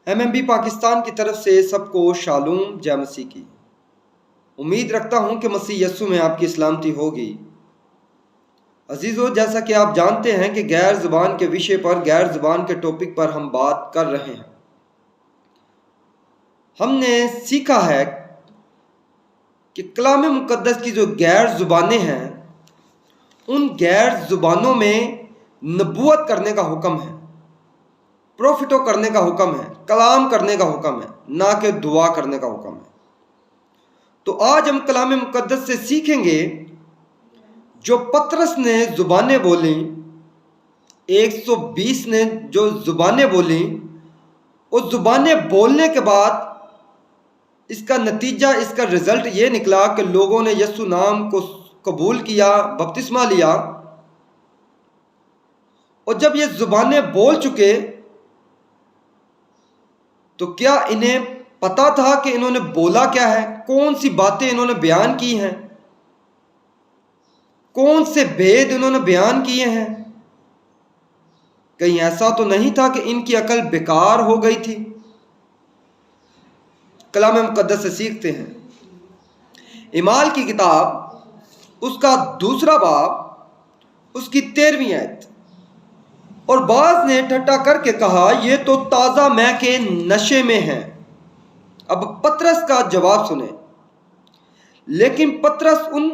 MMB Pakistan کی طرف سے سب کو شالوم جے مسیح کی۔ امید رکھتا ہوں کہ مسیح یسوع میں آپ کی سلامتی ہوگی۔ عزیزو، جیسا کہ آپ جانتے ہیں کہ غیر زبان کے وشے پر، غیر زبان کے ٹاپک پر ہم بات کر رہے ہیں۔ ہم نے سیکھا ہے کہ کلام مقدس کی جو غیر زبانیں ہیں، ان غیر زبانوں میں نبوت کرنے کا حکم ہے، پروفٹو کرنے کا حکم ہے، کلام کرنے کا حکم ہے، نہ کہ دعا کرنے کا حکم ہے۔ تو آج ہم کلام مقدس سے سیکھیں گے جو پطرس نے زبانیں بولیں، 120 نے جو زبانیں بولیں، اس زبانیں بولنے کے بعد اس کا نتیجہ، اس کا رزلٹ یہ نکلا کہ لوگوں نے یسوع نام کو قبول کیا، بپتسمہ لیا، اور جب یہ زبانیں بول چکے تو کیا انہیں پتا تھا کہ انہوں نے بولا کیا ہے؟ کون سی باتیں انہوں نے بیان کی ہیں؟ کون سے بھید انہوں نے بیان کیے ہیں؟ کہیں ایسا تو نہیں تھا کہ ان کی عقل بیکار ہو گئی تھی؟ کلام مقدس سے سیکھتے ہیں۔ اعمال کی کتاب، اس کا 2 باب، اس کی 13ویں آیت۔ اور بعض نے ٹھٹھا کر کے کہا، یہ تو تازہ مے کے نشے میں ہیں۔ اب پطرس کا جواب سنیں۔ لیکن پطرس ان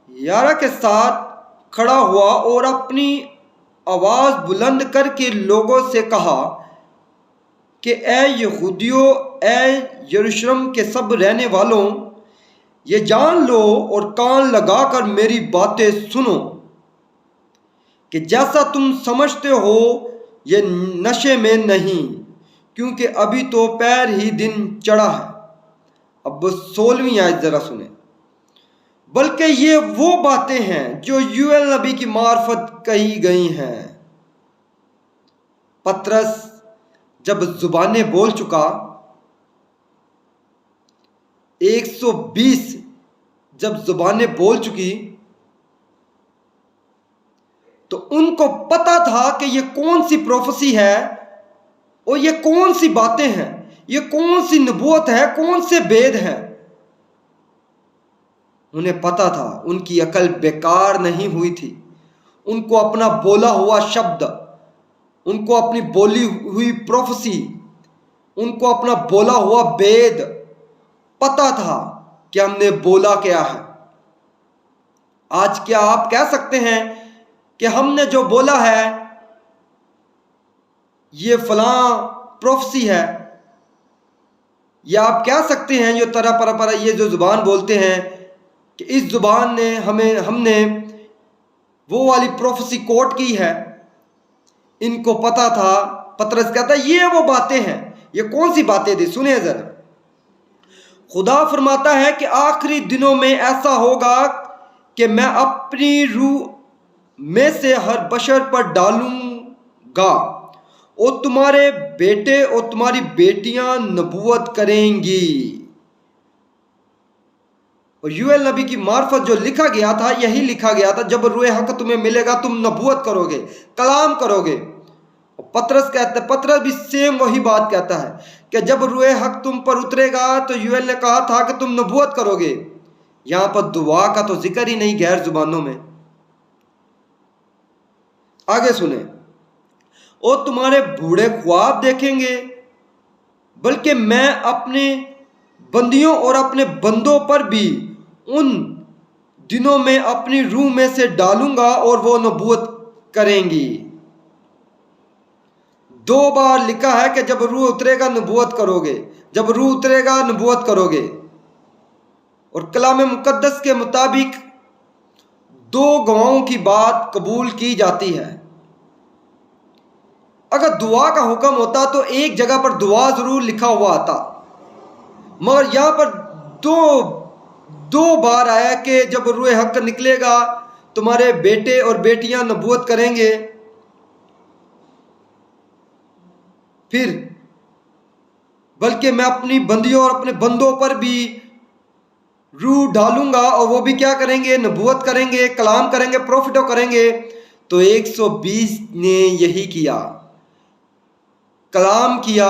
11 کے ساتھ کھڑا ہوا اور اپنی آواز بلند کر کے لوگوں سے کہا کہ اے یہودیو، اے یروشلم کے سب رہنے والوں، یہ جان لو اور کان لگا کر میری باتیں سنو کہ جیسا تم سمجھتے ہو یہ نشے میں نہیں، کیونکہ ابھی تو پیر ہی دن چڑھا ہے۔ اب 16ویں آیت ذرا سنیں۔ بلکہ یہ وہ باتیں ہیں جو یوئیل نبی کی معرفت کہی گئی ہیں۔ پطرس جب زبانیں بول چکا، 120 جب زبانیں بول چکی، تو ان کو پتا تھا کہ یہ کون سی پروفیسی ہے اور یہ کون سی باتیں ہیں، یہ کون سی نبوت ہے، کون سے بید ہیں۔ انہیں پتا تھا، ان کی عقل بیکار نہیں ہوئی تھی۔ ان کو اپنا بولا ہوا شبد، ان کو اپنی بولی ہوئی پروفیسی، ان کو اپنا بولا ہوا بید پتا تھا کہ ہم نے بولا کیا ہے۔ آج کیا آپ کہہ سکتے ہیں کہ ہم نے جو بولا ہے یہ فلاں پروفیسی ہے؟ یا آپ کہہ سکتے ہیں یہ طرح پر یہ جو زبان بولتے ہیں کہ اس زبان نے ہم نے وہ والی پروفیسی کوٹ کی ہے؟ ان کو پتا تھا۔ پطرس کہتا ہے یہ وہ باتیں ہیں۔ یہ کون سی باتیں تھی؟ سنیں ذرا۔ خدا فرماتا ہے کہ آخری دنوں میں ایسا ہوگا کہ میں اپنی روح میں سے ہر بشر پر ڈالوں گا، اور تمہارے بیٹے اور تمہاری بیٹیاں نبوت کریں گی۔ اور یوئیل نبی کی معرفت جو لکھا گیا تھا، یہی لکھا گیا تھا، جب روح حق تمہیں ملے گا تم نبوت کرو گے، کلام کرو گے۔ پطرس بھی سیم وہی بات کہتا ہے کہ جب روح حق تم پر اترے گا، تو یوئیل نے کہا تھا کہ تم نبوت کرو گے۔ یہاں پر دعا کا تو ذکر ہی نہیں غیر زبانوں میں۔ آگے سنیں۔ اور تمہارے بوڑھے خواب دیکھیں گے، بلکہ میں اپنے بندیوں اور اپنے بندوں پر بھی ان دنوں میں اپنی روح میں سے ڈالوں گا اور وہ نبوت کریں گی۔ 2 بار لکھا ہے کہ جب روح اترے گا نبوت کرو گے، جب روح اترے گا نبوت کرو گے۔ اور کلام مقدس کے مطابق 2 گواہوں کی بات قبول کی جاتی ہے۔ اگر دعا کا حکم ہوتا تو ایک جگہ پر دعا ضرور لکھا ہوا آتا، مگر یہاں پر دو بار آیا کہ جب روح حق نکلے گا تمہارے بیٹے اور بیٹیاں نبوت کریں گے۔ پھر بلکہ میں اپنی بندیوں اور اپنے بندوں پر بھی روح ڈالوں گا، اور وہ بھی کیا کریں گے؟ نبوت کریں گے، کلام کریں گے، پروفٹو کریں گے۔ تو 120 نے یہی کیا، کلام کیا،